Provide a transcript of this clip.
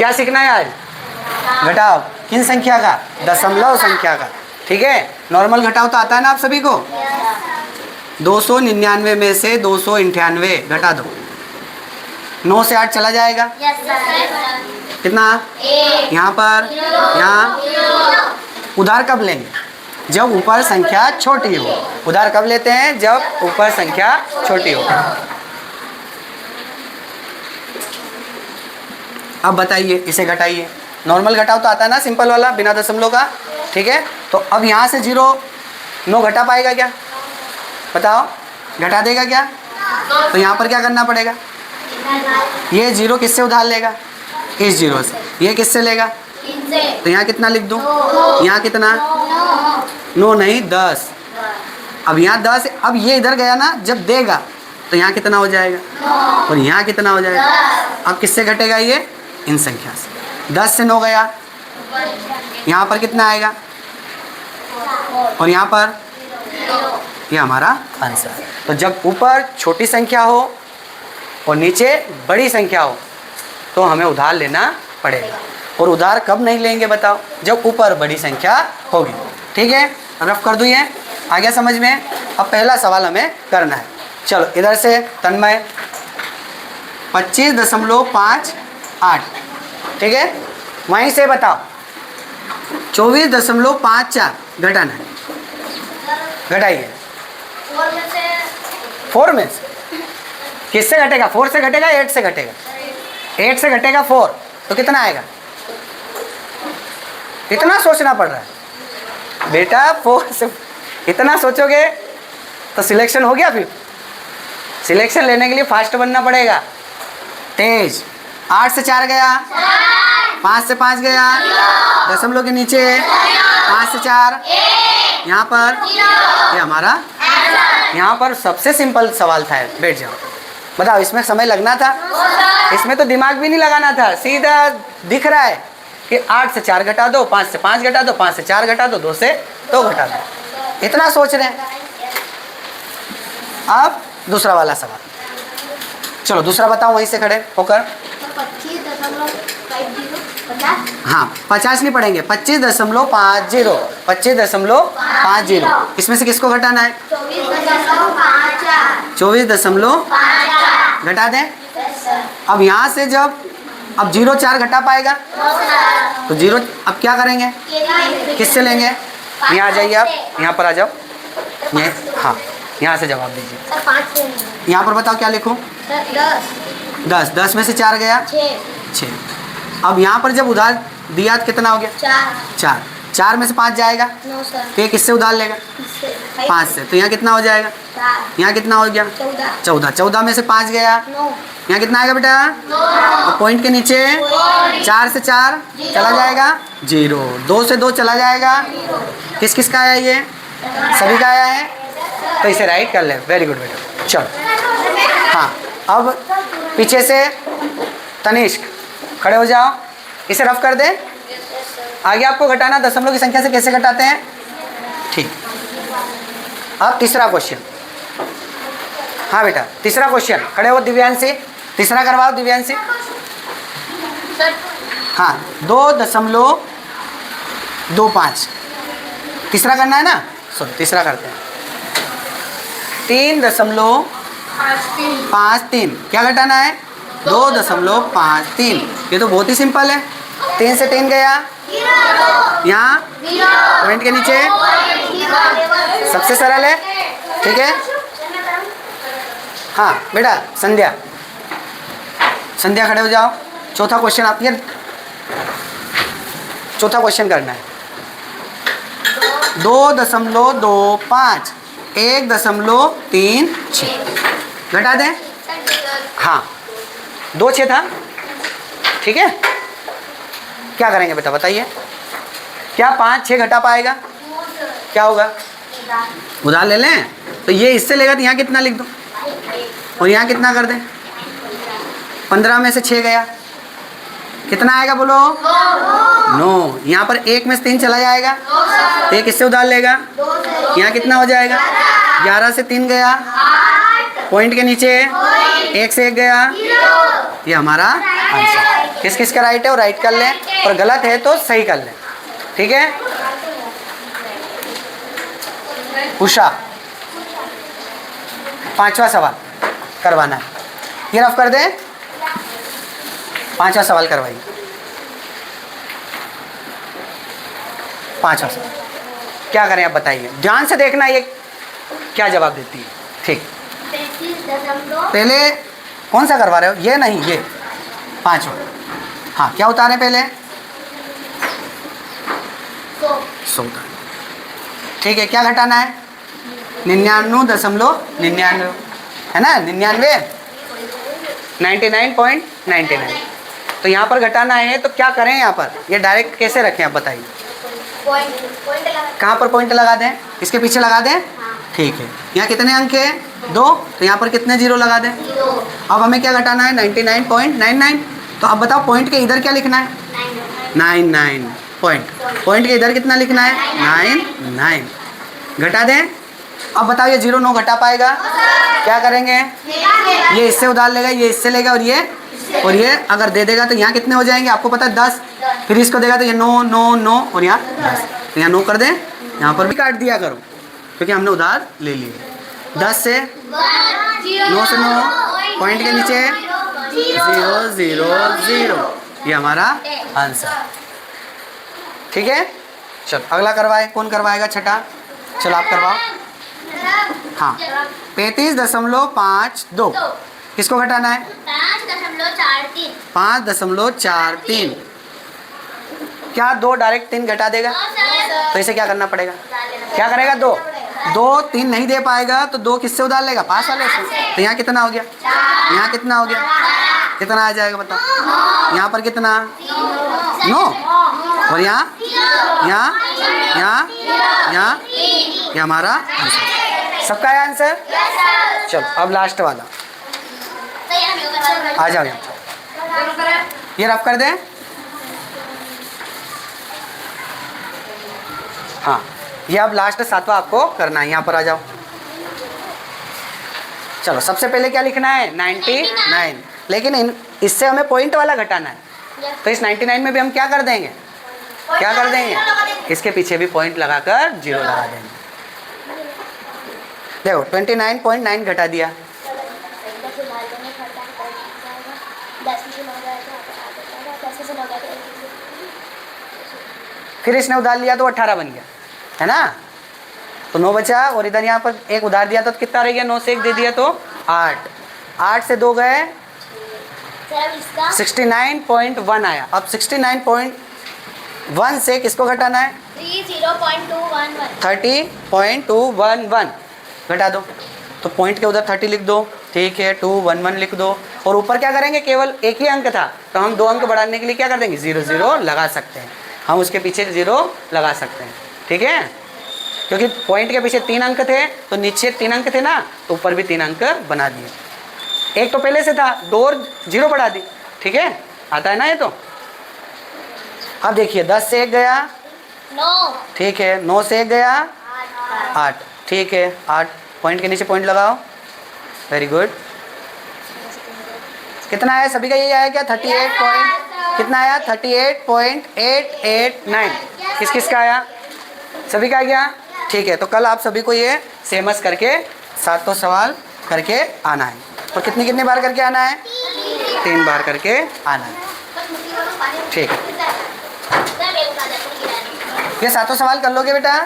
क्या सीखना है आज? घटाओ। किन संख्या का? दशमलव संख्या का। ठीक है, नॉर्मल घटाओ तो आता है ना आप सभी को? 299 में से 298 घटा दो। 9 से 8 चला जाएगा। कितना? यहाँ पर, यहाँ। उधार कब लेंगे? जब ऊपर संख्या छोटी हो। उधार कब लेते हैं? जब ऊपर संख्या छोटी हो। अब बताइए, इसे घटाइए। नॉर्मल घटाओ तो आता है ना, सिंपल वाला बिना दशमलव का। ठीक है, तो अब यहाँ से 9 घटा पाएगा क्या? बताओ, घटा देगा क्या? तो यहाँ पर क्या करना पड़ेगा? ये 0 किससे उधार लेगा? इस 0 से। ये किससे लेगा? तो यहाँ कितना लिख दूँ? यहाँ कितना? 9 नहीं, 10। अब यहाँ 10, अब ये इधर गया ना, जब देगा तो यहाँ कितना हो जाएगा? और यहाँ कितना हो जाएगा? अब किससे घटेगा ये? इन संख्या से। 10 से 9 गया, यहाँ पर कितना आएगा? और यहाँ पर? ये हमारा आंसर है। तो जब ऊपर छोटी संख्या हो और नीचे बड़ी संख्या हो तो हमें उधार लेना पड़ेगा। और उधार कब नहीं लेंगे बताओ? जब ऊपर बड़ी संख्या होगी। ठीक है, रफ कर दूँ ये? आ गया समझ में? अब पहला सवाल हमें करना है। चलो इधर से तन्मय, 25.58। ठीक है, वहीं से बताओ 24.54 घटाना है। घटाइए। 4 में से किससे घटेगा? 4 से घटेगा, 8 से घटेगा? 8 से घटेगा 4, तो कितना आएगा? इतना सोचना पड़ रहा है बेटा। 4 से इतना सोचोगे तो सिलेक्शन हो गया। फिर सिलेक्शन लेने के लिए फास्ट बनना पड़ेगा, तेज। 8 से 4 गया, 5 से 5 गया, दशमलव के नीचे 5 से 4, यहाँ पर ये हमारा। यहाँ पर सबसे सिंपल सवाल था। बैठ जाओ, बताओ। इसमें समय लगना था? इसमें तो दिमाग भी नहीं लगाना था, सीधा दिख रहा है कि 8 से 4 घटा दो, 5 से 5 घटा दो, 5 से 4 घटा दो, 2 से 2 घटा दो। इतना सोच रहे हैं। अब दूसरा वाला सवाल, चलो दूसरा बताओ वहीं से खड़े होकर। 25.50। हाँ, 50 नहीं पढ़ेंगे, 25.50। 25.50। इसमें से किसको घटाना है? 24.5 घटा दें। अब यहाँ से जब अब 0 4 घटा पाएगा तो 0, अब क्या करेंगे? किससे लेंगे? यहाँ आ जाइए आप, यहाँ पर आ जाओ। ये हाँ, यहाँ से जवाब दीजिए। यहाँ पर बताओ क्या लिखूँ? 10। 10 में से 4 गया, 6। अब यहाँ पर जब उधार दिया तो कितना हो गया? 4। 4 में से 5 जाएगा, तो ये किससे उधार लेगा? 5 से। तो यहाँ कितना हो जाएगा? यहाँ कितना हो गया? 14। 14 में से 5 गया, यहाँ कितना आएगा बेटा? और पॉइंट के नीचे 4 से 4 चला जाएगा, 0। 2 से 2 चला जाएगा। किस किस का आया? ये सभी का आया है, तो इसे राइट कर ले। वेरी गुड बेटा। चलो हाँ, अब पीछे से तनिष्क खड़े हो जाओ, इसे रफ कर दे। आगे आपको घटाना दशमलव की संख्या से कैसे घटाते हैं? ठीक। अब तीसरा क्वेश्चन। हाँ बेटा, तीसरा क्वेश्चन। खड़े हो दिव्यांशी, तीसरा करवाओ दिव्यांशी। हाँ, 2.25 तीसरा करना है ना? सॉरी, तीसरा करते हैं। 3.53 क्या घटाना है? 2.53। ये तो बहुत ही सिंपल है। 3 से 3 गया, यहाँ पॉइंट के नीचे, सबसे सरल है। ठीक है हाँ बेटा, संध्या, संध्या खड़े हो जाओ। चौथा क्वेश्चन आप, ये चौथा क्वेश्चन करना है। 2.25 1.36 घटा दें। हाँ, 2 6 था। ठीक है, क्या करेंगे बेटा बताइए? क्या 5 6 घटा पाएगा? क्या होगा? उधार ले लें, तो ये इससे लेगा तो यहाँ कितना लिख दो और यहाँ कितना कर दें? 15 में से 6 गया, कितना आएगा बोलो? 9। यहाँ पर 1 में से 3 चला जाएगा, तो ये किससे उधार लेगा? यहाँ कितना हो जाएगा? 11 से 3 गया, पॉइंट के नीचे 1 से 1 गया, ये हमारा आंसर। किस किस का राइट है वो राइट कर लें, और गलत है तो सही कर लें। ठीक है, उषा 5वां सवाल करवाना है, ये रफ कर दें। 5वां सवाल करवाइए। 5वां सवाल क्या करें आप बताइए, ध्यान से देखना ये क्या जवाब देती है। ठीक, पहले कौन सा करवा रहे हो, ये नहीं ये 5वां। हाँ, क्या उतारें पहले, 100 उतारें। ठीक है, क्या घटाना है, 99.99 है ना, 99.99। तो यहाँ पर घटाना है तो क्या करें, यहाँ पर ये डायरेक्ट कैसे रखें आप बताइए। कहाँ पर पॉइंट लगा दें, इसके पीछे लगा दें। ठीक है, यहाँ कितने अंक है, 2, तो यहाँ पर कितने जीरो लगा दें। अब हमें क्या घटाना है, 99.99। तो अब बताओ पॉइंट के इधर क्या लिखना है, 99 पॉइंट के इधर कितना लिखना है, 99। घटा दें। अब बताओ ये 0 9 घटा पाएगा, क्या करेंगे, ये इससे उधार लेगा, ये इससे लेगा, और ये अगर दे देगा तो यहाँ कितने हो जाएंगे आपको पता है 10, फिर इसको देगा तो ये 9 9 9 और यहाँ 10, तो यहाँ 9 कर दें। यहाँ पर भी काट दिया करो क्योंकि हमने उधार ले लिए। 10 से 9 से 9 पॉइंट के नीचे 0 0 0, ये हमारा आंसर। ठीक है, चलो अगला करवाए, कौन करवाएगा, छठा, चलो आप करवाओ। हाँ, 35.52 किसको घटाना है, 5.43। क्या 2 डायरेक्ट 3 घटा देगा, तो इसे क्या करना पड़ेगा, क्या करेगा, 2 3 नहीं दे पाएगा तो 2 किससे उधार लेगा, पास वाले से। तो यहाँ कितना हो गया, यहाँ कितना हो गया, कितना आ जाएगा बताओ, यहाँ पर कितना 9, और यहाँ ये हमारा आंसर। सबका है आंसर। चलो अब लास्ट वाला, आ जाओ यहाँ, ये रफ कर दें। हाँ, ये अब लास्ट 7वां आपको करना है, यहाँ पर आ जाओ। चलो सबसे पहले क्या लिखना है, 99, लेकिन इससे हमें पॉइंट वाला घटाना है, तो इस 99 में भी हम क्या कर देंगे, इसके पीछे भी पॉइंट लगाकर 0 लगा देंगे। देखो 29.9 घटा दिया, फिर इसने उधार लिया तो 18 बन गया, है ना, तो 9 बचा, और इधर यहाँ पर एक उधार दिया तो कितना रह गया, 9 से 1 दे दिया तो 8, 8 से 2 गए 69.1 आया। अब 69.1 से किसको घटाना है, 30.211 घटा दो, तो पॉइंट के उधर 30 लिख दो। ठीक है, 211 लिख दो, और ऊपर क्या करेंगे, केवल एक ही अंक था तो हम 2 अंक बढ़ाने के लिए क्या कर देंगे, 0 0 लगा सकते हैं, हम उसके पीछे 0 लगा सकते हैं। ठीक है, क्योंकि पॉइंट के पीछे 3 अंक थे तो नीचे 3 अंक थे ना, तो ऊपर भी 3 अंक बना दिए। एक तो पहले से था, 2 और 0 बढ़ा दी। ठीक है, आता है ना ये तो। अब देखिए 10 से 1 गया 9, ठीक है, 9 से 1 गया 8, ठीक है, 8 पॉइंट के नीचे पॉइंट लगाओ, वेरी गुड। कितना आया, सभी का यही आया क्या, 38 पॉइंट, कितना आया 38.889, किस किस का आया, सभी का आ गया। ठीक है, तो कल आप सभी को ये सेमस करके 7 सवाल करके आना है, और कितनी बार करके आना है, 3 बार करके आना है। ठीक है, ये 7 सवाल कर लोगे बेटा।